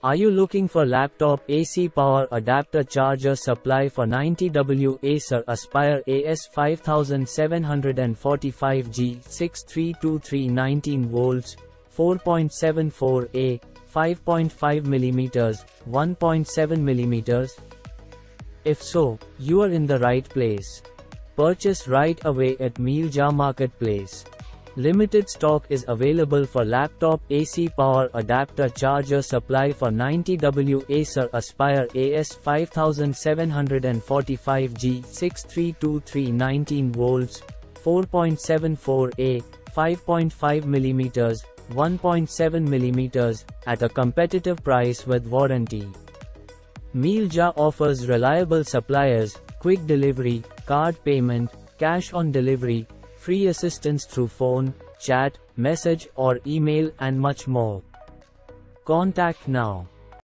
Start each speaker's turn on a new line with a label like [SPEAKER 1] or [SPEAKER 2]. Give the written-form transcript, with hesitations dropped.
[SPEAKER 1] Are you looking for laptop AC power adapter charger supply for 90W Acer Aspire AS5745G 6323 19 volts 4.74A 5.5mm 1.7mm? If so, you are in the right place. Purchase right away at Meelja Marketplace. Limited stock is available for laptop AC power adapter charger supply for 90W Acer Aspire AS5745G 6323 19 volts 4.74A 5.5mm 1.7mm at a competitive price with warranty. Meelja offers reliable suppliers, quick delivery, card payment, cash on delivery, free assistance through phone, chat, message or email and much more. Contact now.